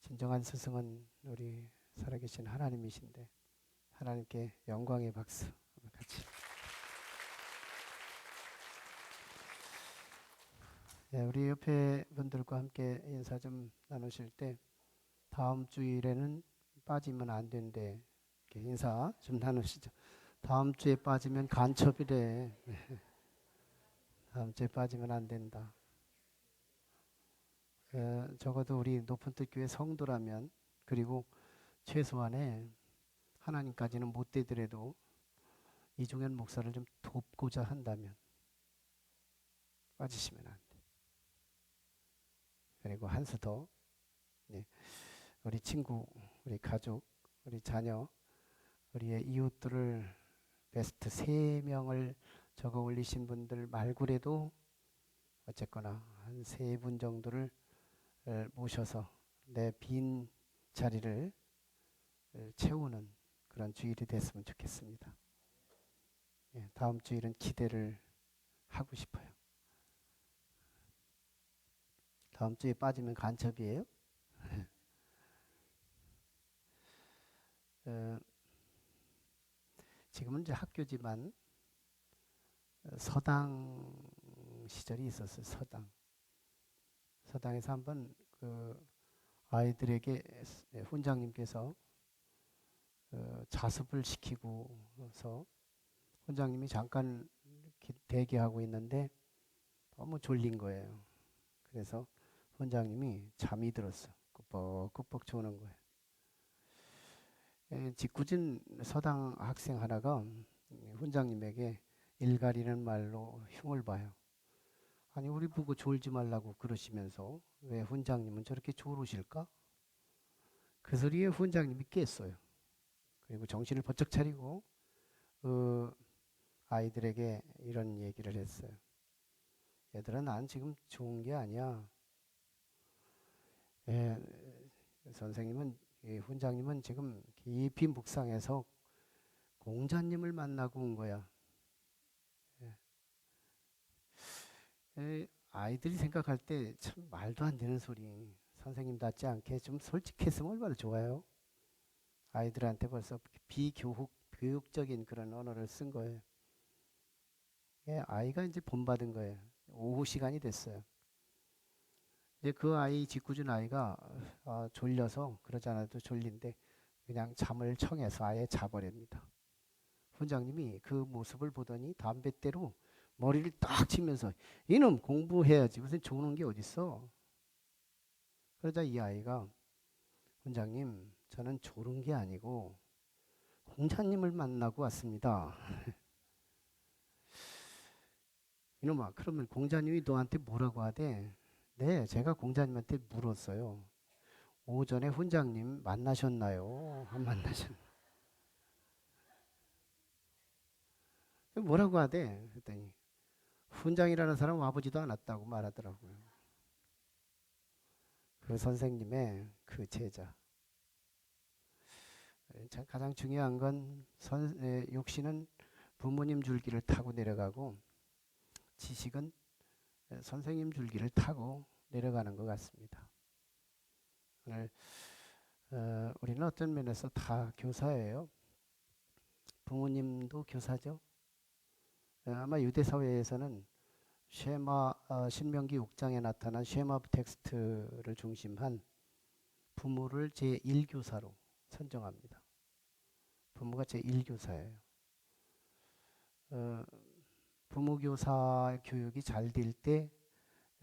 진정한 스승은 우리 살아계신 하나님이신데 하나님께 영광의 박수 같이. 네, 우리 옆에 분들과 함께 인사 좀 나누실 때 다음 주일에는 빠지면 안 된대. 이렇게 인사 좀 나누시죠. 다음 주에 빠지면 간첩이래. 다음 주에 빠지면 안 된다. 적어도 우리 높은 뜻 교회 성도라면, 그리고 최소한의 하나님까지는 못 되더라도 이종현 목사를 좀 돕고자 한다면 빠지시면 안 돼. 그리고 한 수 더, 네, 우리 친구, 우리 가족, 우리 자녀, 우리의 이웃들을 베스트 3명을 적어 올리신 분들 말고라도 어쨌거나 한 3분 정도를 모셔서 내 빈 자리를 채우는 그런 주일이 됐으면 좋겠습니다. 예, 다음 주일은 기대를 하고 싶어요. 다음 주에 빠지면 간첩이에요. 지금은 이제 학교지만 서당 시절이 있었어요. 서당에서 한번 그 아이들에게 훈장님께서 자습을 시키고서 훈장님이 잠깐 대기하고 있는데 너무 졸린 거예요. 그래서 훈장님이 잠이 들었어. 꾸벅꾸벅 조는 거예요. 짓궂은 서당 학생 하나가 훈장님에게 일가리는 말로 흉을 봐요. 아니 우리 보고 졸지 말라고 그러시면서 왜 훈장님은 저렇게 졸으실까? 그 소리에 훈장님이 깼어요. 그리고 정신을 번쩍 차리고 아이들에게 이런 얘기를 했어요. 얘들아, 난 지금 좋은 게 아니야. 선생님은, 훈장님은 지금 깊이 묵상해서 공자님을 만나고 온 거야. 아이들이 생각할 때 참 말도 안 되는 소리, 선생님답지 않게 좀 솔직했으면 얼마나 좋아요. 아이들한테 벌써 비교육적인 그런 언어를 쓴 거예요. 아이가 이제 본받은 거예요. 오후 시간이 됐어요. 이제 그 아이, 짓궂은 아이가 졸려서, 그러지 않아도 졸린데 그냥 잠을 청해서 아예 자버립니다. 훈장님이 그 모습을 보더니 담뱃대로 머리를 딱 치면서 이놈 공부해야지 무슨 조는 게 어딨어. 그러자 이 아이가 훈장님, 저는 졸은 게 아니고 공자님을 만나고 왔습니다. 이놈아, 그러면 공자님이 너한테 뭐라고 하대? 네, 제가 공자님한테 물었어요. 오전에 훈장님 만나셨나요? 안 만나셨나요? 뭐라고 하대? 그랬더니 훈장이라는 사람은 와보지도 않았다고 말하더라고요. 그 선생님의 그 제자. 가장 중요한 건 육신은 부모님 줄기를 타고 내려가고 지식은 선생님 줄기를 타고 내려가는 것 같습니다. 오늘 우리는 어떤 면에서 다 교사예요. 부모님도 교사죠. 아마 유대 사회에서는 쉐마, 신명기 6장에 나타난 쉐마 텍스트를 중심한 부모를 제1교사로 선정합니다. 부모가 제1교사예요. 부모교사 교육이 잘 될 때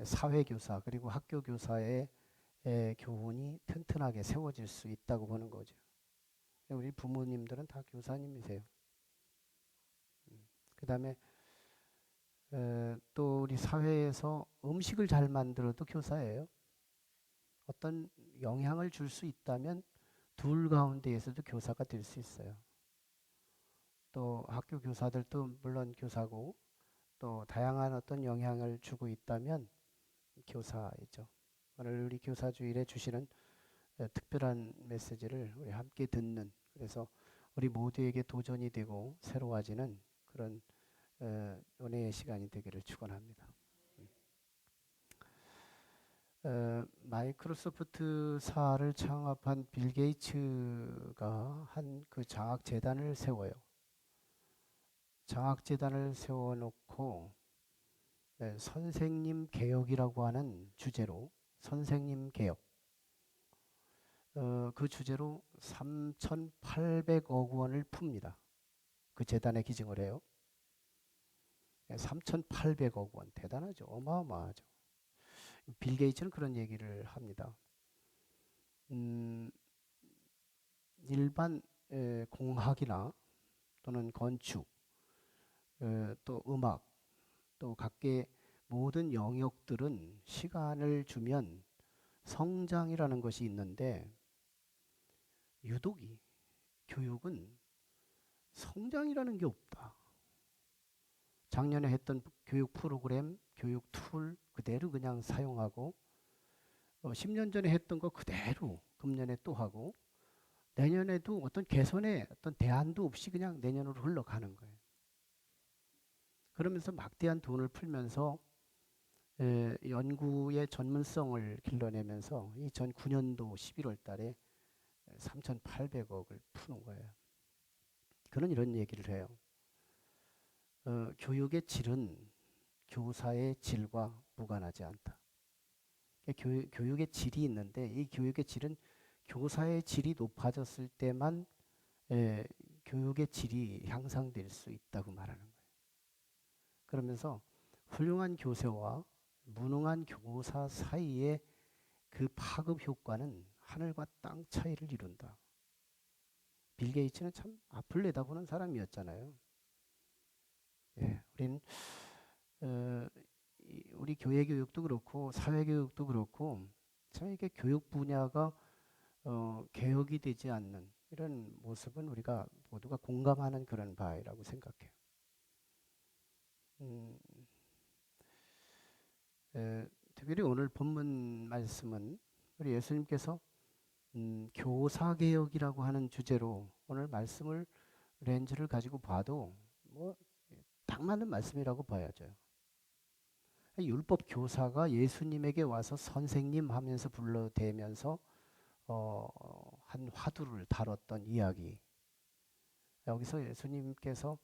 사회교사 그리고 학교교사의 교훈이 튼튼하게 세워질 수 있다고 보는 거죠. 우리 부모님들은 다 교사님이세요. 그 다음에 또 우리 사회에서 음식을 잘 만들어도 교사예요. 어떤 영향을 줄 수 있다면 둘 가운데에서도 교사가 될 수 있어요. 또 학교 교사들도 물론 교사고 또 다양한 어떤 영향을 주고 있다면 교사이죠. 오늘 우리 교사주일에 주시는 특별한 메시지를 우리 함께 듣는, 그래서 우리 모두에게 도전이 되고 새로워지는 그런 은혜의 시간이 되기를 축원합니다. 마이크로소프트사를 창업한 빌 게이츠가 한 그 장학재단을 세워요. 장학재단을 세워놓고 선생님 개혁이라고 하는 주제로 선생님 개혁 그 주제로 3,800억 원을 풉니다. 그 재단에 기증을 해요. 3,800억 원 대단하죠. 어마어마하죠. 빌 게이츠는 그런 얘기를 합니다. 일반 공학이나 또는 건축, 또 음악, 또 각계 모든 영역들은 시간을 주면 성장이라는 것이 있는데 유독이 교육은 성장이라는 게 없다. 작년에 했던 교육 프로그램, 교육 툴 그대로 그냥 사용하고 10년 전에 했던 거 그대로 금년에 또 하고 내년에도 어떤 개선의 어떤 대안도 없이 그냥 내년으로 흘러가는 거예요. 그러면서 막대한 돈을 풀면서 연구의 전문성을 길러내면서 2009년도 11월 달에 3,800억을 푸는 거예요. 그는 이런 얘기를 해요. 교육의 질은 교사의 질과 무관하지 않다. 교육의 질이 있는데 이 교육의 질은 교사의 질이 높아졌을 때만 교육의 질이 향상될 수 있다고 말하는 거예요. 그러면서 훌륭한 교사와 무능한 교사 사이의 그 파급 효과는 하늘과 땅 차이를 이룬다. 빌 게이츠는 참 앞을 내다보는 사람이었잖아요. 우리는 우리 교회 교육도 그렇고 사회 교육도 그렇고 참 이게 교육 분야가 개혁이 되지 않는 이런 모습은 우리가 모두가 공감하는 그런 바라고 생각해요. 특별히 오늘 본문 말씀은 우리 예수님께서 교사개혁이라고 하는 주제로 오늘 말씀을 렌즈를 가지고 봐도 뭐 딱 맞는 말씀이라고 봐야죠. 율법 교사가 예수님에게 와서 선생님 하면서 불러대면서 한 화두를 다뤘던 이야기. 여기서 예수님께서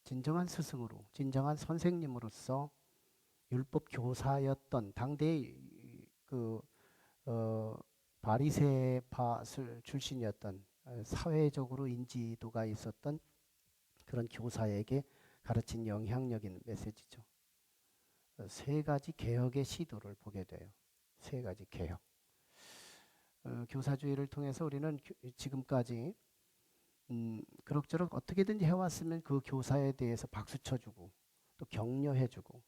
진정한 스승으로, 진정한 선생님으로서 율법 교사였던 당대의 그 바리새파 출신이었던 사회적으로 인지도가 있었던 그런 교사에게 가르친 영향력인 메시지죠. 세 가지 개혁의 시도를 보게 돼요. 세 가지 개혁. 교사주의를 통해서 우리는 지금까지 그럭저럭 어떻게든지 해왔으면 그 교사에 대해서 박수 쳐주고 또 격려해주고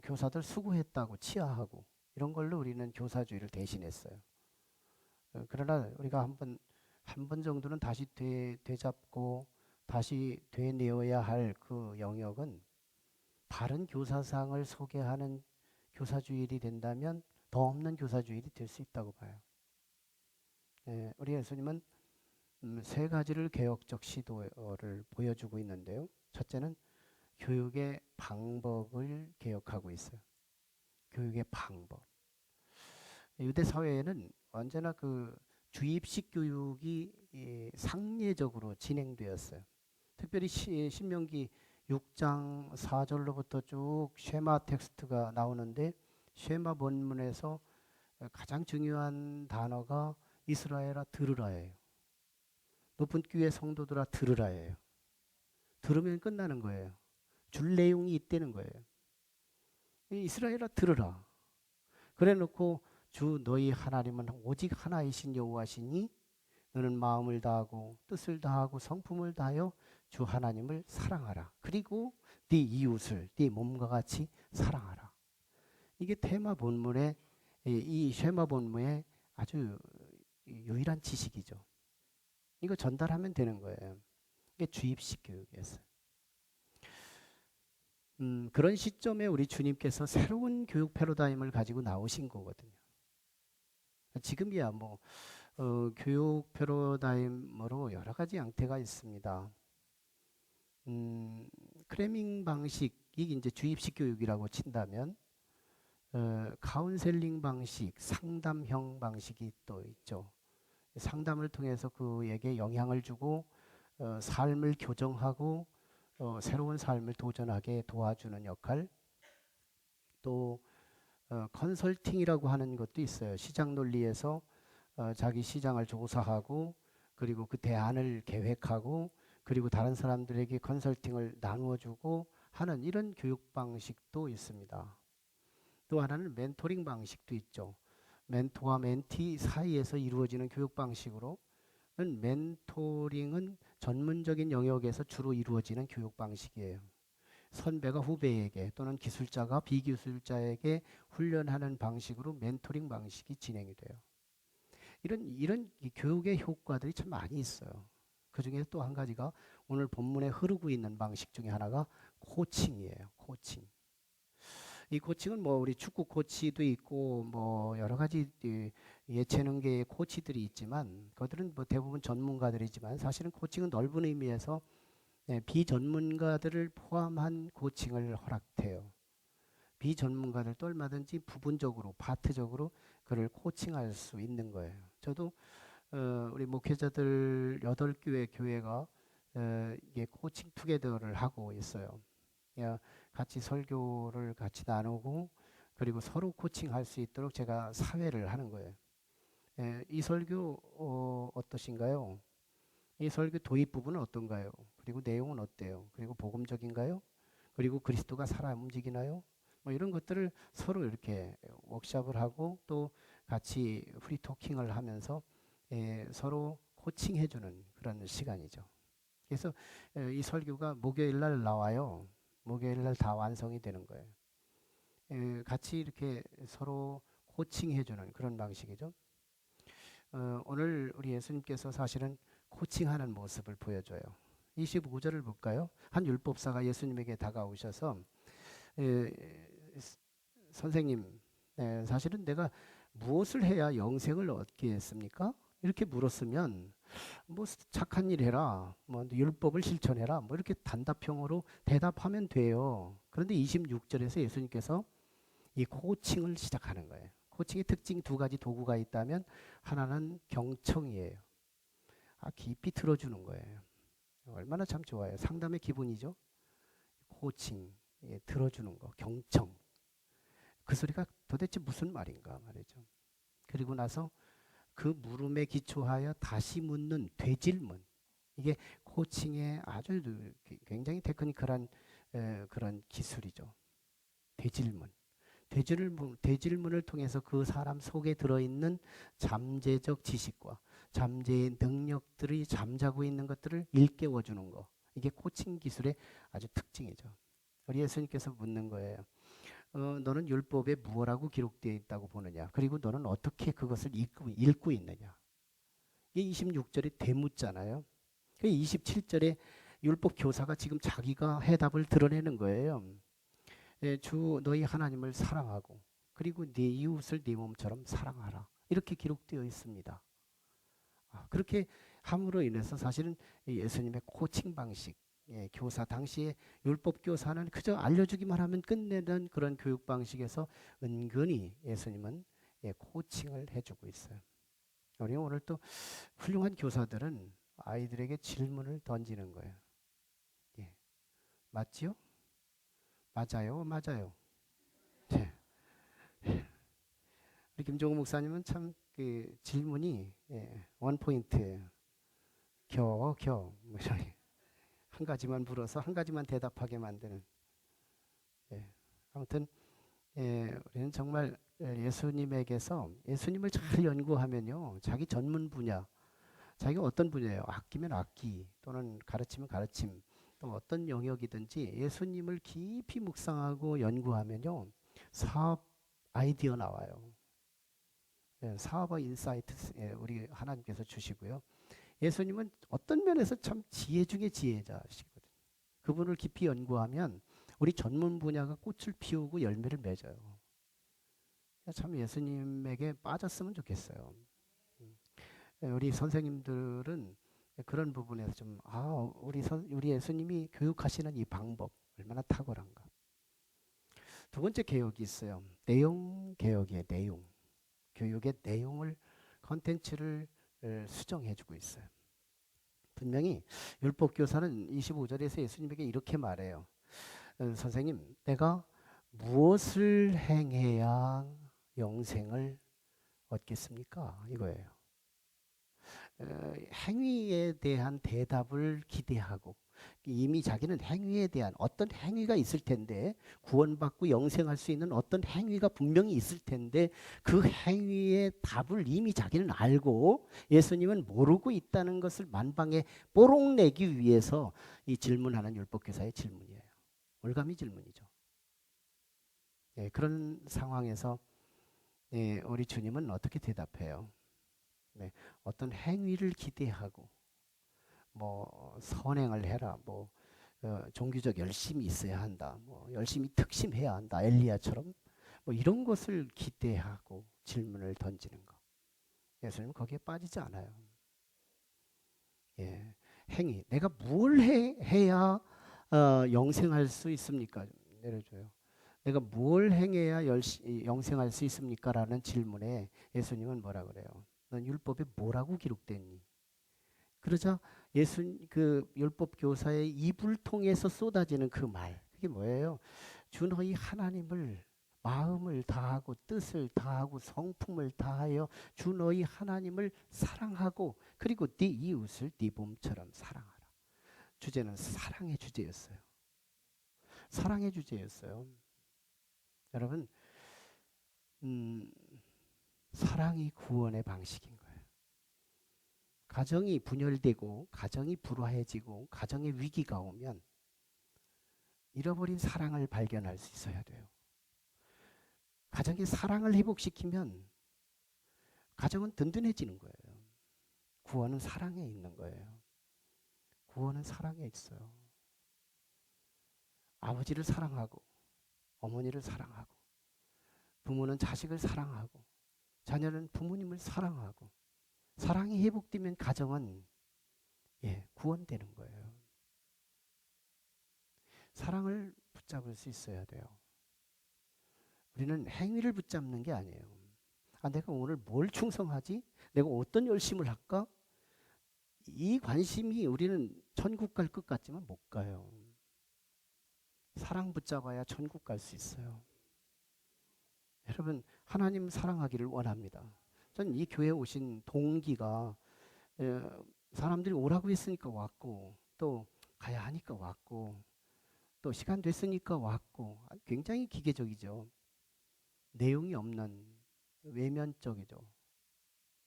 교사들 수고했다고 치하하고 이런 걸로 우리는 교사주의를 대신했어요. 그러나 우리가 한 번 정도는 다시 되잡고 다시 되뇌어야 할 그 영역은 바른 교사상을 소개하는 교사주일이 된다면 더 없는 교사주일이 될 수 있다고 봐요. 우리 예수님은 세 가지를 개혁적 시도를 보여주고 있는데요. 첫째는 교육의 방법을 개혁하고 있어요. 교육의 방법. 유대 사회에는 언제나 그 주입식 교육이 상례적으로 진행되었어요. 특별히 신명기 6장 4절로부터 쭉 쉐마 텍스트가 나오는데 쉐마 본문에서 가장 중요한 단어가 이스라엘아 들으라예요. 높은 교회 성도들아 들으라예요. 들으면 끝나는 거예요. 줄 내용이 있다는 거예요. 이스라엘아 들으라. 그래 놓고 주 너희 하나님은 오직 하나이신 여호와시니 너는 마음을 다하고 뜻을 다하고 성품을 다하여 주 하나님을 사랑하라. 그리고 네 이웃을 네 몸과 같이 사랑하라. 이게 테마 본문의 이 쉐마 본문의 아주 유일한 지식이죠. 이거 전달하면 되는 거예요. 이게 주입식 교육이었어요. 그런 시점에 우리 주님께서 새로운 교육 패러다임을 가지고 나오신 거거든요. 지금이야 뭐 교육 패러다임으로 여러 가지 양태가 있습니다. 크래밍 방식이 이제 주입식 교육이라고 친다면 카운셀링 방식, 상담형 방식이 또 있죠. 상담을 통해서 그에게 영향을 주고 삶을 교정하고 새로운 삶을 도전하게 도와주는 역할. 또 컨설팅이라고 하는 것도 있어요. 시장 논리에서 자기 시장을 조사하고 그리고 그 대안을 계획하고 그리고 다른 사람들에게 컨설팅을 나누어주고 하는 이런 교육 방식도 있습니다. 또 하나는 멘토링 방식도 있죠. 멘토와 멘티 사이에서 이루어지는 교육 방식으로 멘토링은 전문적인 영역에서 주로 이루어지는 교육 방식이에요. 선배가 후배에게 또는 기술자가 비기술자에게 훈련하는 방식으로 멘토링 방식이 진행이 돼요. 이런 교육의 효과들이 참 많이 있어요. 그 중에 또 한 가지가 오늘 본문에 흐르고 있는 방식 중에 하나가 코칭이에요. 코칭. 이 코칭은 뭐 우리 축구 코치도 있고 뭐 여러 가지 예체능계의 코치들이 있지만 그들은 뭐 대부분 전문가들이지만 사실은 코칭은 넓은 의미에서 비전문가들을 포함한 코칭을 허락해요. 비전문가들도 얼마든지 부분적으로 파트적으로 그를 코칭할 수 있는 거예요. 저도 우리 목회자들 8교회 교회가 이게 코칭 투게더를 하고 있어요. 같이 설교를 같이 나누고 그리고 서로 코칭할 수 있도록 제가 사회를 하는 거예요. 이 설교 어떠신가요? 이 설교 도입 부분은 어떤가요? 그리고 내용은 어때요? 그리고 복음적인가요? 그리고 그리스도가 살아 움직이나요? 뭐 이런 것들을 서로 이렇게 워크숍을 하고 또 같이 프리토킹을 하면서 서로 코칭해주는 그런 시간이죠. 그래서 이 설교가 목요일 날 나와요. 목요일 날 다 완성이 되는 거예요. 같이 이렇게 서로 코칭해주는 그런 방식이죠. 오늘 우리 예수님께서 사실은 코칭하는 모습을 보여줘요. 25절을 볼까요? 한 율법사가 예수님에게 다가오셔서 선생님, 사실은 내가 무엇을 해야 영생을 얻겠습니까? 이렇게 물었으면 뭐 착한 일 해라, 뭐 율법을 실천해라, 뭐 이렇게 단답형으로 대답하면 돼요. 그런데 26절에서 예수님께서 이 코칭을 시작하는 거예요. 코칭의 특징 두 가지 도구가 있다면 하나는 경청이에요. 깊이 들어주는 거예요. 얼마나 참 좋아요. 상담의 기본이죠. 코칭, 들어주는 거, 경청. 그 소리가 도대체 무슨 말인가 말이죠. 그리고 나서 그 물음에 기초하여 다시 묻는 되질문. 이게 코칭의 아주 굉장히 테크니컬한 그런 기술이죠. 되질문. 되질문을 통해서 그 사람 속에 들어있는 잠재적 지식과 잠재의 능력들이 잠자고 있는 것들을 일깨워주는 거. 이게 코칭 기술의 아주 특징이죠. 우리 예수님께서 묻는 거예요. 너는 율법에 무엇라고 기록되어 있다고 보느냐? 그리고 너는 어떻게 그것을 읽고 있느냐? 이게 26절에 되묻잖아요. 27절에 율법 교사가 지금 자기가 해답을 드러내는 거예요. 주 너희 하나님을 사랑하고 그리고 네 이웃을 네 몸처럼 사랑하라. 이렇게 기록되어 있습니다. 그렇게 함으로 인해서 사실은 예수님의 코칭 방식, 교사 당시에 율법 교사는 그저 알려주기만 하면 끝내는 그런 교육 방식에서 은근히 예수님은 코칭을 해주고 있어요. 우리 오늘 또 훌륭한 교사들은 아이들에게 질문을 던지는 거예요. 맞지요? 맞아요, 맞아요. 우리 김종우 목사님은 참 그 질문이 원 포인트예요. 뭐 한 가지만 물어서 한 가지만 대답하게 만드는. 아무튼 우리는 정말 예수님에게서 예수님을 잘 연구하면요, 자기 전문 분야, 자기가 어떤 분야예요? 악기면 악기, 또는 가르치면 가르침, 또 어떤 영역이든지 예수님을 깊이 묵상하고 연구하면요, 사업 아이디어 나와요. 사업의 인사이트 우리 하나님께서 주시고요. 예수님은 어떤 면에서 참 지혜 중에 지혜자시거든요. 그분을 깊이 연구하면 우리 전문 분야가 꽃을 피우고 열매를 맺어요. 참 예수님에게 빠졌으면 좋겠어요. 우리 선생님들은 그런 부분에서 좀 우리 예수님이 교육하시는 이 방법 얼마나 탁월한가. 두 번째 개혁이 있어요. 내용 개혁이에요. 내용. 교육의 내용을 컨텐츠를 수정해주고 있어요. 분명히 율법교사는 25절에서 예수님에게 이렇게 말해요. 선생님, 내가 무엇을 행해야 영생을 얻겠습니까? 이거예요. 행위에 대한 대답을 기대하고 이미 자기는 행위에 대한 어떤 행위가 있을 텐데 구원받고 영생할 수 있는 어떤 행위가 분명히 있을 텐데 그 행위의 답을 이미 자기는 알고 예수님은 모르고 있다는 것을 만방에 뽀록 내기 위해서 이 질문하는 율법교사의 질문이에요. 올가미 질문이죠. 네, 그런 상황에서 네, 우리 주님은 어떻게 대답해요? 네, 어떤 행위를 기대하고 뭐 선행을 해라, 뭐 종교적 열심이 있어야 한다, 뭐 열심히 특심해야 한다, 엘리야처럼 뭐 이런 것을 기대하고 질문을 던지는 거. 예수님은 거기에 빠지지 않아요. 예, 행위. 내가 뭘 해야 영생할 수 있습니까? 내려줘요. 내가 뭘 행해야 영생할 수 있습니까? 라는 질문에 예수님은 뭐라 그래요? 넌 율법에 뭐라고 기록됐니? 그러자 그 율법 교사의 입을 통해서 쏟아지는 그 말, 그게 뭐예요? 주 너희 하나님을 마음을 다하고 뜻을 다하고 성품을 다하여 주 너희 하나님을 사랑하고 그리고 네 이웃을 네 몸처럼 사랑하라. 주제는 사랑의 주제였어요. 사랑의 주제였어요. 여러분, 사랑이 구원의 방식인 거예요. 가정이 분열되고 가정이 불화해지고 가정에 위기가 오면 잃어버린 사랑을 발견할 수 있어야 돼요. 가정의 사랑을 회복시키면 가정은 든든해지는 거예요. 구원은 사랑에 있는 거예요. 구원은 사랑에 있어요. 아버지를 사랑하고 어머니를 사랑하고 부모는 자식을 사랑하고 자녀는 부모님을 사랑하고 사랑이 회복되면 가정은 구원되는 거예요. 사랑을 붙잡을 수 있어야 돼요. 우리는 행위를 붙잡는 게 아니에요. 아, 내가 오늘 뭘 충성하지? 내가 어떤 열심을 할까? 이 관심이 우리는 천국 갈 것 같지만 못 가요. 사랑 붙잡아야 천국 갈 수 있어요. 여러분, 하나님 사랑하기를 원합니다. 전 이 교회에 오신 동기가 사람들이 오라고 했으니까 왔고 또 가야 하니까 왔고 또 시간 됐으니까 왔고 굉장히 기계적이죠. 내용이 없는 외면적이죠.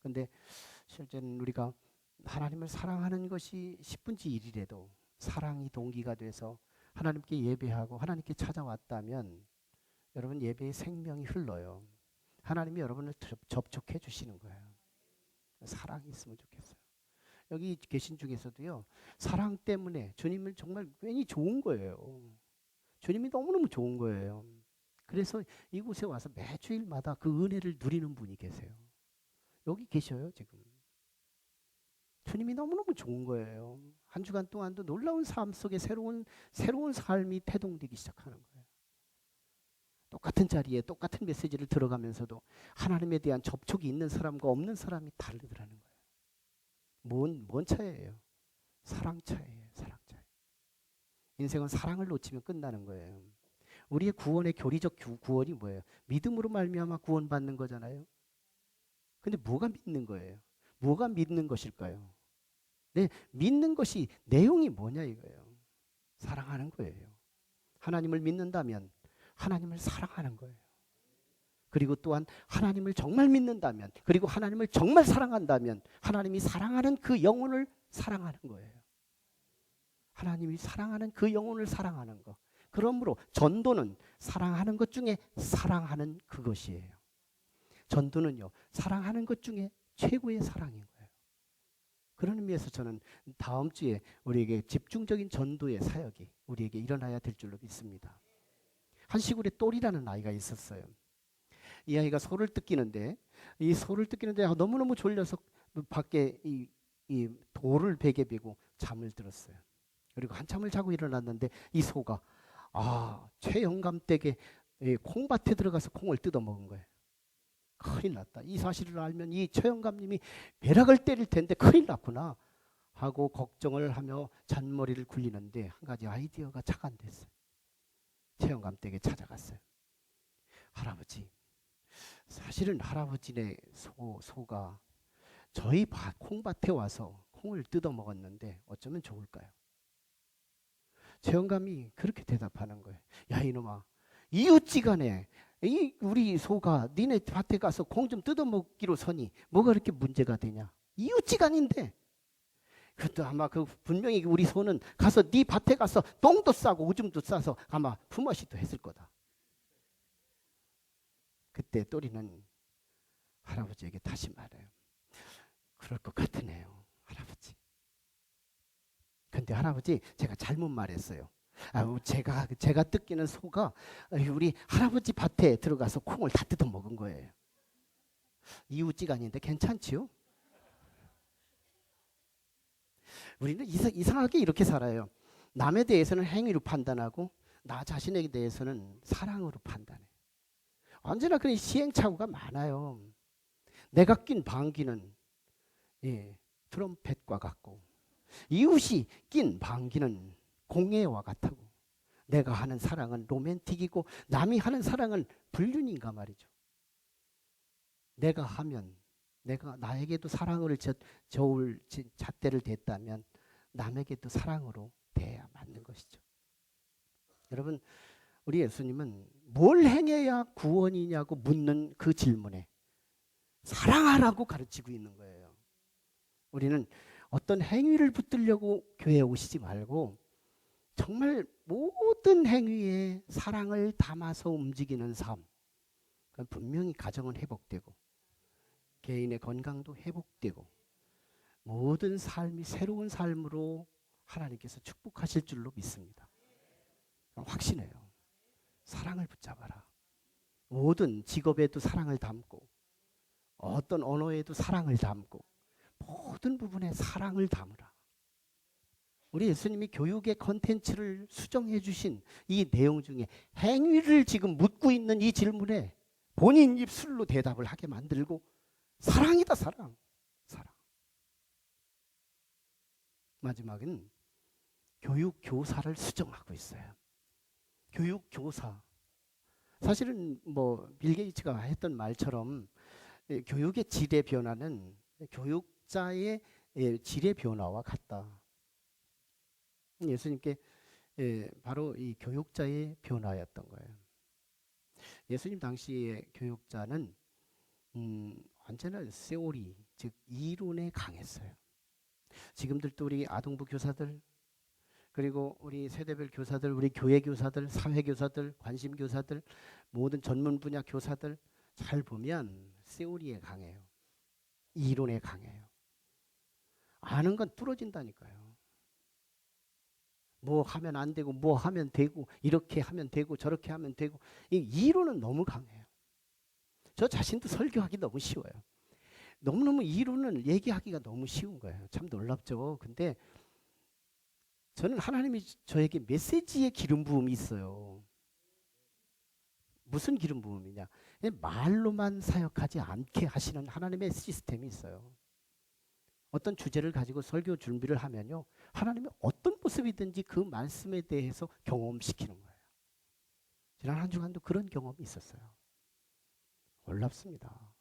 근데 실제는 우리가 하나님을 사랑하는 것이 10분지 1이라도 사랑이 동기가 돼서 하나님께 예배하고 하나님께 찾아왔다면 여러분 예배의 생명이 흘러요. 하나님이 여러분을 접촉해 주시는 거예요. 사랑이 있으면 좋겠어요. 여기 계신 중에서도요. 사랑 때문에 주님을 정말 괜히 좋은 거예요. 주님이 너무너무 좋은 거예요. 그래서 이곳에 와서 매주일마다 그 은혜를 누리는 분이 계세요. 여기 계셔요 지금. 주님이 너무너무 좋은 거예요. 한 주간 동안도 놀라운 삶 속에 새로운 삶이 태동되기 시작하는 거예요. 똑같은 자리에 똑같은 메시지를 들어가면서도 하나님에 대한 접촉이 있는 사람과 없는 사람이 다르더라는 거예요. 뭔 차이예요? 사랑 차이예요. 사랑 차이. 인생은 사랑을 놓치면 끝나는 거예요. 우리의 구원의 교리적 구원이 뭐예요? 믿음으로 말미암아 구원받는 거잖아요. 근데 뭐가 믿는 거예요? 뭐가 믿는 것일까요? 네, 믿는 것이 내용이 뭐냐 이거예요. 사랑하는 거예요. 하나님을 믿는다면 하나님을 사랑하는 거예요. 그리고 또한 하나님을 정말 믿는다면 그리고 하나님을 정말 사랑한다면 하나님이 사랑하는 그 영혼을 사랑하는 거예요. 하나님이 사랑하는 그 영혼을 사랑하는 것. 그러므로 전도는 사랑하는 것 중에 사랑하는 그것이에요. 전도는요. 사랑하는 것 중에 최고의 사랑인 거예요. 그런 의미에서 저는 다음 주에 우리에게 집중적인 전도의 사역이 우리에게 일어나야 될 줄로 믿습니다. 한 시골에 똘이라는 아이가 있었어요. 이 아이가 소를 뜯기는데 이 소를 뜯기는데 너무너무 졸려서 밖에 이 돌을 베개 베고 잠을 들었어요. 그리고 한참을 자고 일어났는데 이 소가 최영감댁에 콩밭에 들어가서 콩을 뜯어먹은 거예요. 큰일 났다. 이 사실을 알면 이 최영감님이 벼락을 때릴 텐데 큰일 났구나 하고 걱정을 하며 잔머리를 굴리는데 한 가지 아이디어가 착안됐어요. 최영감 댁에 찾아갔어요. 할아버지, 사실은 할아버지네 소가 저희 콩밭에 와서 콩을 뜯어먹었는데 어쩌면 좋을까요? 최영감이 그렇게 대답하는 거예요. 야 이놈아, 이웃지간에 우리 소가 니네 밭에 가서 콩 좀 뜯어먹기로 서니 뭐가 그렇게 문제가 되냐? 이웃지간인데. 그것도 아마 분명히 우리 소는 가서 네 밭에 가서 똥도 싸고 오줌도 싸서 아마 품앗이도 했을 거다. 그때 또리는 할아버지에게 다시 말해요. 그럴 것 같으네요, 할아버지. 근데 할아버지, 제가 잘못 말했어요. 제가 뜯기는 소가 우리 할아버지 밭에 들어가서 콩을 다 뜯어 먹은 거예요. 이웃지간인데 괜찮지요? 우리는 이상하게 이렇게 살아요. 남에 대해서는 행위로 판단하고 나 자신에 대해서는 사랑으로 판단해. 언제나 그런 시행착오가 많아요. 내가 낀 방귀는 트럼펫과 같고 이웃이 낀 방귀는 공예와 같고 내가 하는 사랑은 로맨틱이고 남이 하는 사랑은 불륜인가 말이죠. 내가 하면 나에게도 사랑을 저울 잣대를 댔다면 남에게도 사랑으로 대해야 맞는 것이죠. 여러분, 우리 예수님은 뭘 행해야 구원이냐고 묻는 그 질문에 사랑하라고 가르치고 있는 거예요. 우리는 어떤 행위를 붙들려고 교회에 오시지 말고 정말 모든 행위에 사랑을 담아서 움직이는 삶. 그건 분명히 가정은 회복되고 개인의 건강도 회복되고 모든 삶이 새로운 삶으로 하나님께서 축복하실 줄로 믿습니다. 확신해요. 사랑을 붙잡아라. 모든 직업에도 사랑을 담고 어떤 언어에도 사랑을 담고 모든 부분에 사랑을 담으라. 우리 예수님이 교육의 컨텐츠를 수정해 주신 이 내용 중에 행위를 지금 묻고 있는 이 질문에 본인 입술로 대답을 하게 만들고 사랑이다, 사랑. 사랑. 마지막은 교육 교사를 수정하고 있어요. 교육 교사. 사실은 빌 게이츠가 했던 말처럼 교육의 질의 변화는 교육자의 질의 변화와 같다. 예수님께 바로 이 교육자의 변화였던 거예요. 예수님 당시의 교육자는 언제나 세오리, 즉 이론에 강했어요. 지금들도 우리 아동부 교사들, 그리고 우리 세대별 교사들, 우리 교회 교사들, 사회 교사들, 관심 교사들, 모든 전문 분야 교사들 잘 보면 세오리에 강해요. 이론에 강해요. 아는 건 뚫어진다니까요. 뭐 하면 안 되고 뭐 하면 되고 이렇게 하면 되고 저렇게 하면 되고 이 이론은 너무 강해요. 저 자신도 설교하기 너무 쉬워요. 너무너무 이론을 얘기하기가 너무 쉬운 거예요. 참 놀랍죠. 근데 저는 하나님이 저에게 메시지의 기름 부음이 있어요. 무슨 기름 부음이냐? 말로만 사역하지 않게 하시는 하나님의 시스템이 있어요. 어떤 주제를 가지고 설교 준비를 하면요, 하나님이 어떤 모습이든지 그 말씀에 대해서 경험시키는 거예요. 지난 한 주간도 그런 경험이 있었어요. 놀랍습니다.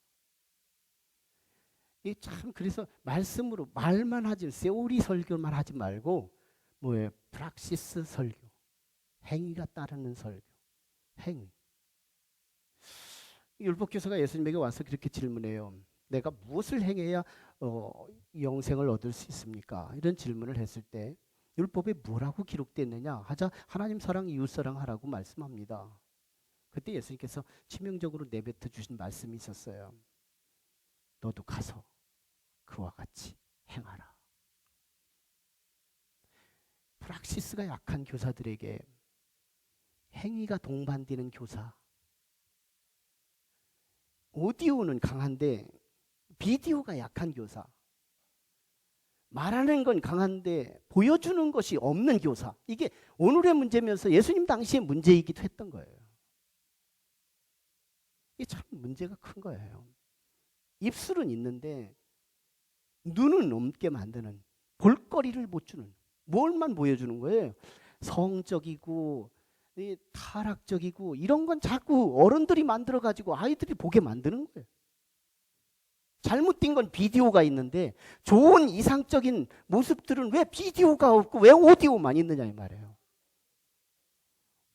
이 참 그래서 말씀으로 말만 하지 세오리 설교만 하지 말고 뭐예요? 프락시스 설교, 행위가 따르는 설교, 행위. 율법교사가 예수님에게 와서 그렇게 질문해요. 내가 무엇을 행해야 영생을 얻을 수 있습니까? 이런 질문을 했을 때 율법에 뭐라고 기록됐느냐 하자 하나님 사랑, 이웃 사랑하라고 말씀합니다. 그때 예수님께서 치명적으로 내뱉어 주신 말씀이 있었어요. 너도 가서 그와 같이 행하라. 프락시스가 약한 교사들에게 행위가 동반되는 교사, 오디오는 강한데 비디오가 약한 교사, 말하는 건 강한데 보여주는 것이 없는 교사, 이게 오늘의 문제면서 예수님 당시의 문제이기도 했던 거예요. 이게 참 문제가 큰 거예요. 입술은 있는데 눈은 없게 만드는, 볼거리를 못 주는, 뭘만 보여주는 거예요. 성적이고 타락적이고 이런 건 자꾸 어른들이 만들어가지고 아이들이 보게 만드는 거예요. 잘못된 건 비디오가 있는데 좋은 이상적인 모습들은 왜 비디오가 없고 왜 오디오만 있느냐 이 말이에요.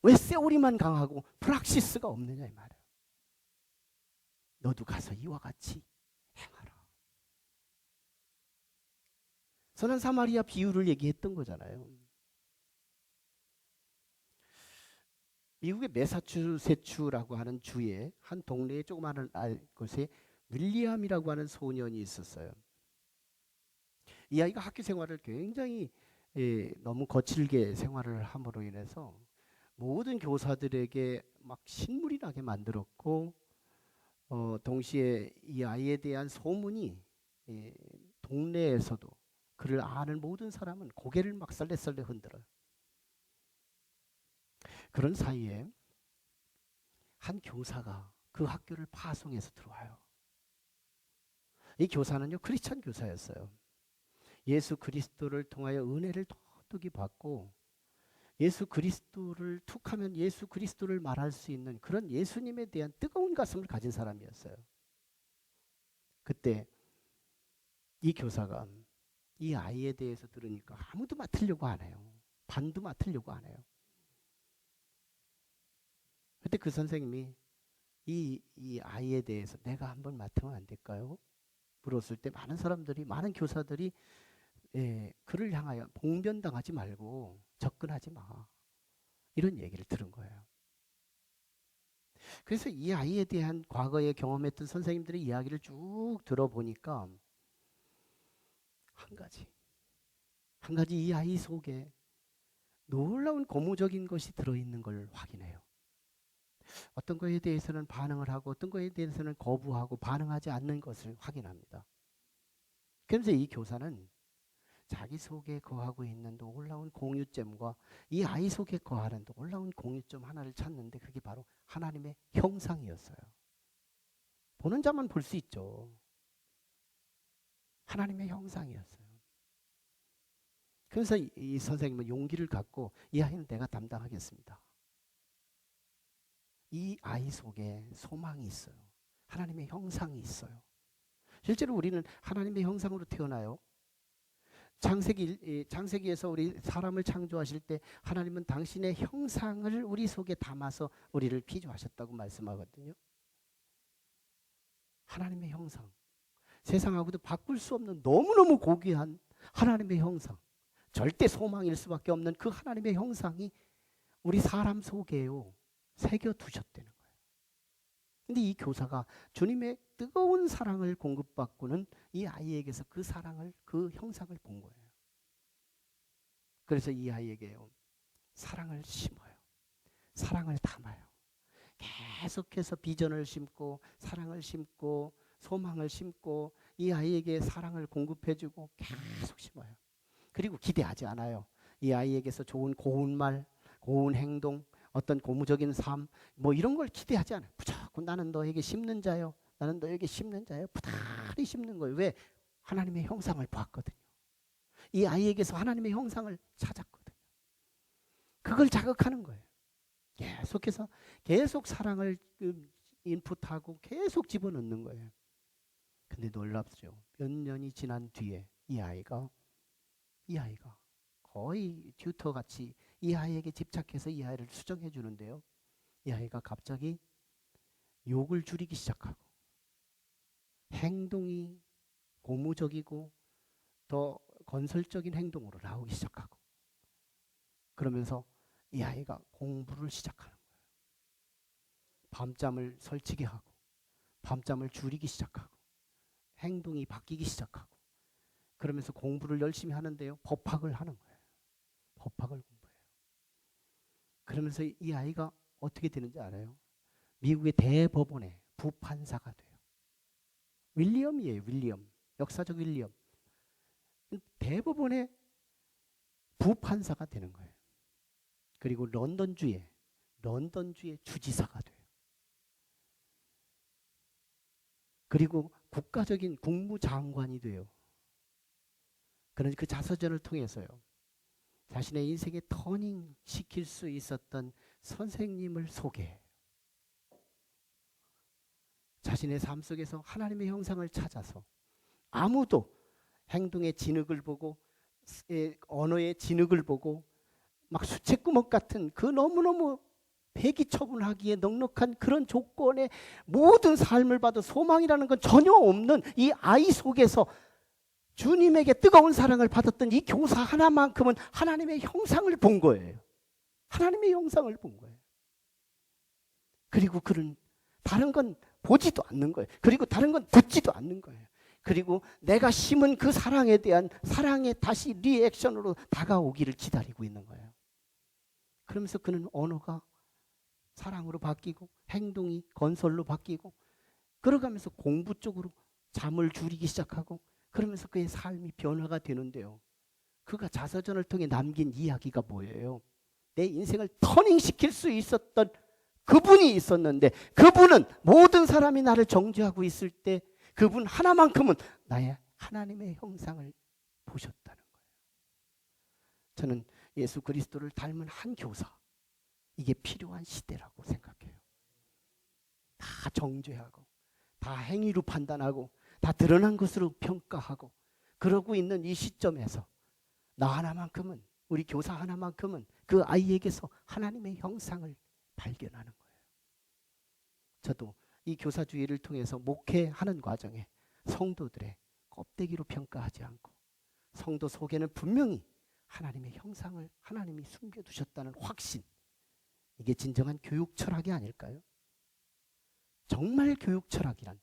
왜 세오리만 강하고 프락시스가 없느냐 이 말이에요. 너도 가서 이와 같이 행하라. 선한 사마리아 비유를 얘기했던 거잖아요. 미국의 매사추세츠라고 하는 주에 한 동네에 조그마한 곳에 윌리엄이라고 하는 소년이 있었어요. 이 아이가 학교 생활을 굉장히 너무 거칠게 생활을 함으로 인해서 모든 교사들에게 막 신물이 나게 만들었고, 동시에 이 아이에 대한 소문이 동네에서도, 그를 아는 모든 사람은 고개를 막 썰레썰레 흔들어요. 그런 사이에 한 교사가 그 학교를 파송해서 들어와요. 이 교사는요, 크리스찬 교사였어요. 예수 그리스도를 통하여 은혜를 도둑이 받고 예수 그리스도를 툭하면 예수 그리스도를 말할 수 있는 그런 예수님에 대한 뜨거운 가슴을 가진 사람이었어요. 그때 이 교사가 이 아이에 대해서 들으니까 아무도 맡으려고 안 해요. 반도 맡으려고 안 해요. 그때 그 선생님이 이 아이에 대해서 내가 한번 맡으면 안 될까요? 물었을 때 많은 사람들이, 많은 교사들이 그를 향하여 봉변당하지 말고 접근하지 마, 이런 얘기를 들은 거예요. 그래서 이 아이에 대한 과거에 경험했던 선생님들의 이야기를 쭉 들어보니까 한 가지 이 아이 속에 놀라운 고무적인 것이 들어있는 걸 확인해요. 어떤 것에 대해서는 반응을 하고 어떤 것에 대해서는 거부하고 반응하지 않는 것을 확인합니다. 그래서 이 교사는 자기 속에 거하고 있는 놀라운 공유점과 이 아이 속에 거하는 놀라운 공유점 하나를 찾는데 그게 바로 하나님의 형상이었어요. 보는 자만 볼 수 있죠. 하나님의 형상이었어요. 그래서 이 선생님은 용기를 갖고 이 아이는 내가 담당하겠습니다. 이 아이 속에 소망이 있어요. 하나님의 형상이 있어요. 실제로 우리는 하나님의 형상으로 태어나요. 창세기에서 우리 사람을 창조하실 때 하나님은 당신의 형상을 우리 속에 담아서 우리를 피조하셨다고 말씀하거든요. 하나님의 형상, 세상하고도 바꿀 수 없는 너무너무 고귀한 하나님의 형상, 절대 소망일 수밖에 없는 그 하나님의 형상이 우리 사람 속에요 새겨두셨다는 거예요. 근데 이 교사가 주님의 뜨거운 사랑을 공급받고는 이 아이에게서 그 사랑을, 그 형상을 본 거예요. 그래서 이 아이에게요, 사랑을 심어요. 사랑을 담아요. 계속해서 비전을 심고 사랑을 심고 소망을 심고 이 아이에게 사랑을 공급해주고 계속 심어요. 그리고 기대하지 않아요. 이 아이에게서 좋은 고운 말, 고운 행동, 어떤 고무적인 삶, 뭐 이런 걸 기대하지 않아요. 무조건 나는 너에게 심는 자요. 나는 너에게 심는 자요. 부단히 심는 거예요. 왜? 하나님의 형상을 봤거든요. 이 아이에게서 하나님의 형상을 찾았거든요. 그걸 자극하는 거예요. 계속해서 계속 사랑을 인풋하고 계속 집어넣는 거예요. 근데 놀랍죠. 몇 년이 지난 뒤에 이 아이가 거의 튜터같이 이 아이에게 집착해서 이 아이를 수정해 주는데요. 이 아이가 갑자기 욕을 줄이기 시작하고 행동이 고무적이고 더 건설적인 행동으로 나오기 시작하고, 그러면서 이 아이가 공부를 시작하는 거예요. 밤잠을 설치게 하고 밤잠을 줄이기 시작하고 행동이 바뀌기 시작하고, 그러면서 공부를 열심히 하는데요. 법학을 하는 거예요. 법학을 공부해요. 그러면서 이 아이가 어떻게 되는지 알아요? 미국의 대법원의 부판사가 돼요. 윌리엄이에요. 윌리엄. 역사적 윌리엄. 대법원의 부판사가 되는 거예요. 그리고 런던주의 주지사가 돼요. 그리고 국가적인 국무장관이 돼요. 그런 그 자서전을 통해서요. 자신의 인생에 터닝 시킬 수 있었던 선생님을 소개해요. 자신의 삶 속에서 하나님의 형상을 찾아서 아무도 행동의 진흙을 보고 언어의 진흙을 보고 막 수채구멍 같은 그 너무너무 폐기처분하기에 넉넉한 그런 조건의 모든 삶을 봐도 소망이라는 건 전혀 없는 이 아이 속에서 주님에게 뜨거운 사랑을 받았던 이 교사 하나만큼은 하나님의 형상을 본 거예요. 하나님의 형상을 본 거예요. 그리고 그는 다른 건 보지도 않는 거예요. 그리고 다른 건 듣지도 않는 거예요. 그리고 내가 심은 그 사랑에 대한 사랑의 다시 리액션으로 다가오기를 기다리고 있는 거예요. 그러면서 그는 언어가 사랑으로 바뀌고 행동이 건설로 바뀌고 그러가면서 공부 쪽으로 잠을 줄이기 시작하고 그러면서 그의 삶이 변화가 되는데요. 그가 자서전을 통해 남긴 이야기가 뭐예요? 내 인생을 터닝시킬 수 있었던 그분이 있었는데 그분은 모든 사람이 나를 정죄하고 있을 때 그분 하나만큼은 나의 하나님의 형상을 보셨다는 거예요. 저는 예수 그리스도를 닮은 한 교사, 이게 필요한 시대라고 생각해요. 다 정죄하고 다 행위로 판단하고 다 드러난 것으로 평가하고 그러고 있는 이 시점에서 나 하나만큼은, 우리 교사 하나만큼은 그 아이에게서 하나님의 형상을 발견하는 거예요. 저도 이 교사주의를 통해서 목회하는 과정에 성도들의 껍데기로 평가하지 않고 성도 속에는 분명히 하나님의 형상을 하나님이 숨겨두셨다는 확신, 이게 진정한 교육 철학이 아닐까요? 정말 교육 철학이란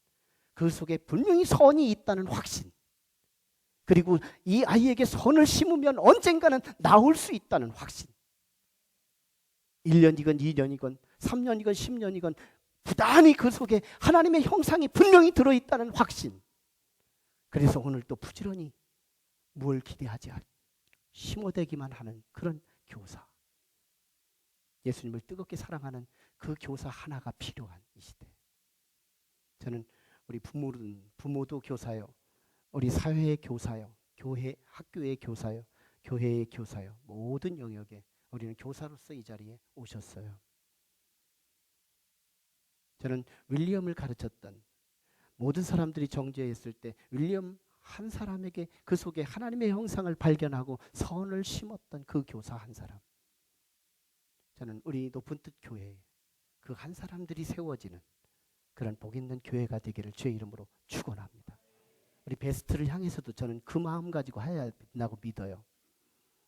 그 속에 분명히 선이 있다는 확신, 그리고 이 아이에게 선을 심으면 언젠가는 나올 수 있다는 확신. 1년이건 2년이건 3년이건 10년이건 부단히 그 속에 하나님의 형상이 분명히 들어있다는 확신. 그래서 오늘 또 부지런히 뭘 기대하지 않고 심어대기만 하는 그런 교사, 예수님을 뜨겁게 사랑하는 그 교사 하나가 필요한 이 시대. 저는 우리 부모도 교사요, 우리 사회의 교사요, 교회 학교의 교사요, 교회의 교사요, 모든 영역에 우리는 교사로서 이 자리에 오셨어요. 저는 윌리엄을 가르쳤던 모든 사람들이 정죄했을 때 윌리엄 한 사람에게 그 속에 하나님의 형상을 발견하고 선을 심었던 그 교사 한 사람, 저는 우리 높은 뜻 교회에 그 한 사람들이 세워지는 그런 복 있는 교회가 되기를 주의 이름으로 축원합니다. 우리 베스트를 향해서도 저는 그 마음 가지고 해야 된다고 믿어요.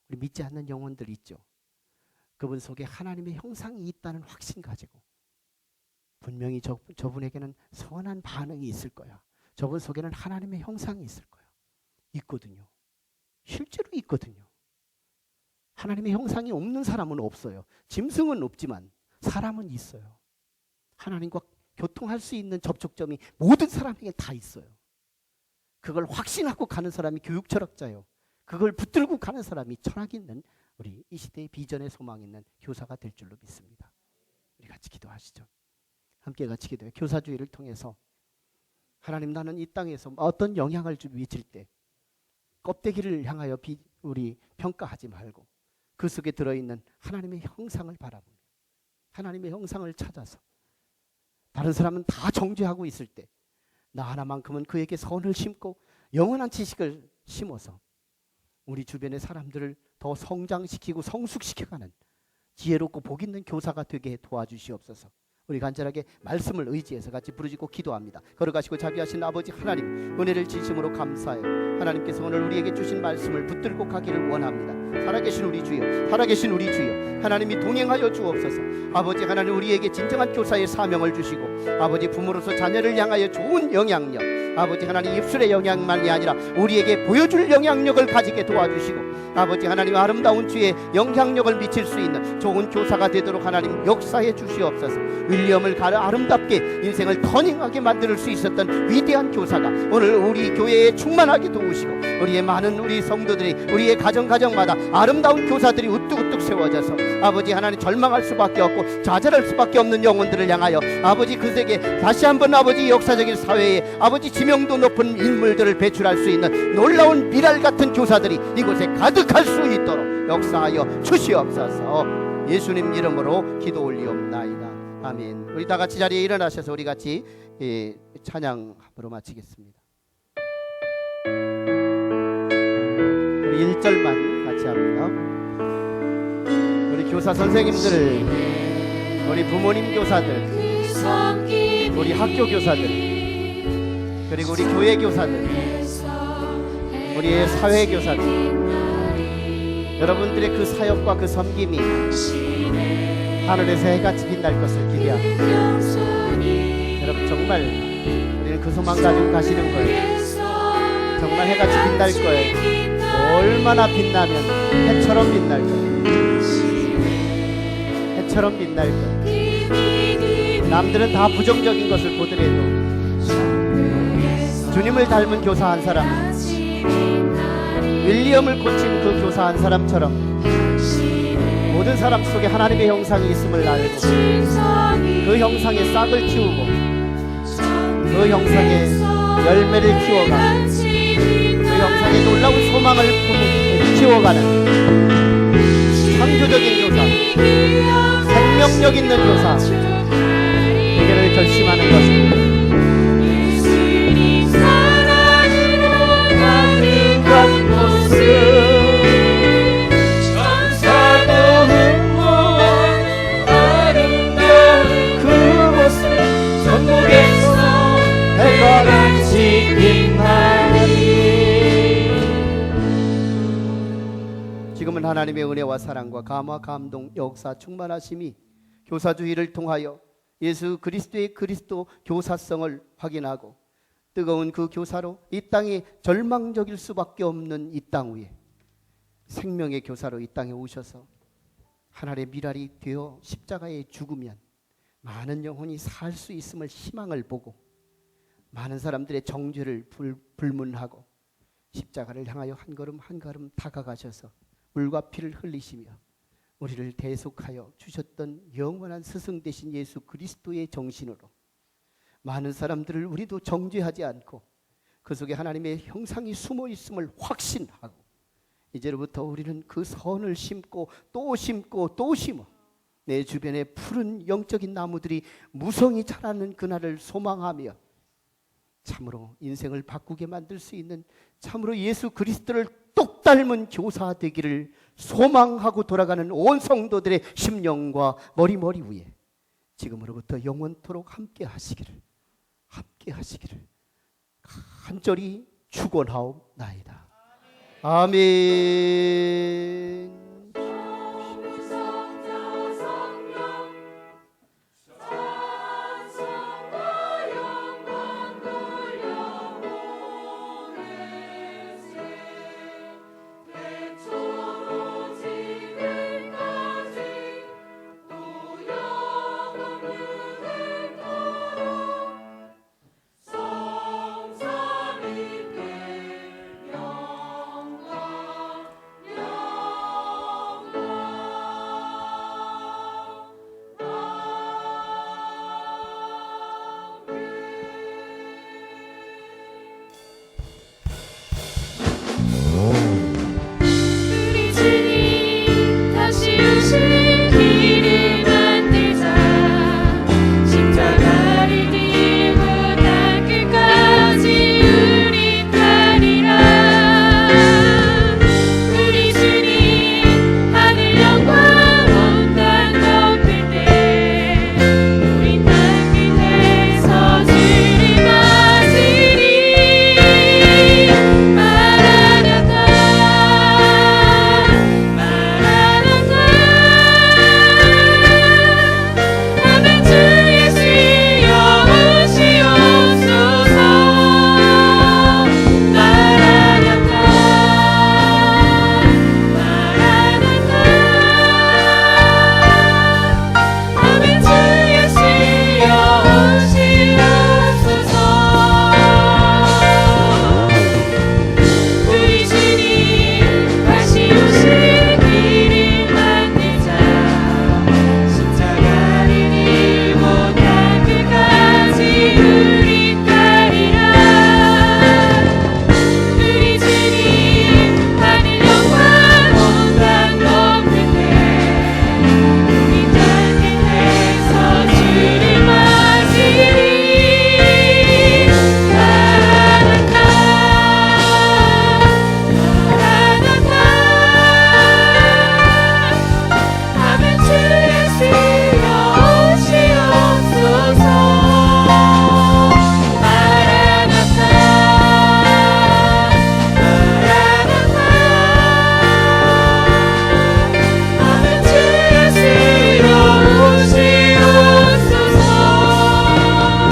우리 믿지 않는 영혼들 있죠. 그분 속에 하나님의 형상이 있다는 확신 가지고 분명히 저분에게는 선한 반응이 있을 거야. 저분 속에는 하나님의 형상이 있을 거야. 있거든요. 실제로 있거든요. 하나님의 형상이 없는 사람은 없어요. 짐승은 없지만 사람은 있어요. 하나님과 교통할 수 있는 접촉점이 모든 사람에게 다 있어요. 그걸 확신하고 가는 사람이 교육철학자요. 그걸 붙들고 가는 사람이 철학 있는 우리 이 시대의 비전의 소망 있는 교사가 될 줄로 믿습니다. 우리 같이 기도하시죠. 함께 같이 기도해요. 교사주의를 통해서 하나님, 나는 이 땅에서 어떤 영향을 미칠 때 껍데기를 향하여 우리 평가하지 말고 그 속에 들어있는 하나님의 형상을 바라보며 하나님의 형상을 찾아서 다른 사람은 다 정죄하고 있을 때 나 하나만큼은 그에게 선을 심고 영원한 지식을 심어서 우리 주변의 사람들을 더 성장시키고 성숙시켜가는 지혜롭고 복 있는 교사가 되게 도와주시옵소서. 우리 간절하게 말씀을 의지해서 같이 부르짖고 기도합니다. 걸어가시고 자비하신 아버지 하나님, 은혜를 진심으로 감사해요. 하나님께서 오늘 우리에게 주신 말씀을 붙들고 가기를 원합니다. 살아계신 우리 주여, 살아계신 우리 주여, 하나님이 동행하여 주옵소서. 아버지 하나님, 우리에게 진정한 교사의 사명을 주시고 아버지 부모로서 자녀를 향하여 좋은 영향력, 아버지 하나님 입술의 영향만이 아니라 우리에게 보여줄 영향력을 가지게 도와주시고 아버지 하나님 아름다운 주에 영향력을 미칠 수 있는 좋은 교사가 되도록 하나님 역사해 주시옵소서. 윌리엄을 아름답게 인생을 터닝하게 만들 수 있었던 위대한 교사가 오늘 우리 교회에 충만하게 도우시고 우리의 많은 우리 성도들이 우리의 가정마다 아름다운 교사들이 우뚝우뚝 세워져서 아버지 하나님 절망할 수밖에 없고 좌절할 수밖에 없는 영혼들을 향하여 아버지 그 세계 다시 한번 아버지 역사적인 사회에 아버지 지명도 높은 인물들을 배출할 수 있는 놀라운 미랄 같은 교사들이 이곳에 가득할 수 있도록 역사하여 주시옵소서. 예수님 이름으로 기도 올리옵나이다. 아멘. 우리 다 같이 자리에 일어나셔서 우리 같이 찬양으로 마치겠습니다. 우리 1절만 같이 합니다. 우리 교사 선생님들, 우리 부모님 교사들, 우리 학교 교사들, 그리고 우리 교회 교사들, 우리의 사회 교사들, 여러분들의 그 사역과 그 섬김이 하늘에서 해같이 빛날 것을 기대합니다. 여러분 정말 우리는 그 소망 가지고 가시는 거예요. 정말 해같이 빛날 거예요. 얼마나 빛나면 해처럼 빛날 거예요. 해처럼 빛날 거예요. 남들은 다 부정적인 것을 보더라도 주님을 닮은 교사 한 사람, 윌리엄을 고친 그 교사 한 사람처럼 모든 사람 속에 하나님의 형상이 있음을 알고 그 형상에 싹을 틔우고 그 형상에 열매를 키워가 그 형상에 놀라운 소망을 키워가는 창조적인 교사, 생명력 있는 교사 되기를 결심하는 것입니다. 천사도 흥분하는 아름다운 그 모습 천국에서 해가 같이 빛나리. 지금은 하나님의 은혜와 사랑과 감화 감동 역사 충만하심이 교사주의를 통하여 예수 그리스도의 그리스도 교사성을 확인하고 뜨거운 그 교사로 이 땅에 절망적일 수밖에 없는 이 땅 위에 생명의 교사로 이 땅에 오셔서 하나님의 미랄이 되어 십자가에 죽으면 많은 영혼이 살 수 있음을 희망을 보고 많은 사람들의 정죄를 불문하고 십자가를 향하여 한 걸음 한 걸음 다가가셔서 물과 피를 흘리시며 우리를 대속하여 주셨던 영원한 스승 되신 예수 그리스도의 정신으로 많은 사람들을 우리도 정죄하지 않고 그 속에 하나님의 형상이 숨어 있음을 확신하고 이제로부터 우리는 그 선을 심고 또 심고 또 심어 내 주변에 푸른 영적인 나무들이 무성히 자라는 그날을 소망하며 참으로 인생을 바꾸게 만들 수 있는 참으로 예수 그리스도를 똑 닮은 교사 되기를 소망하고 돌아가는 온 성도들의 심령과 머리 위에 지금으로부터 영원토록 함께 하시기를 간절히 축원하옵나이다. 아멘.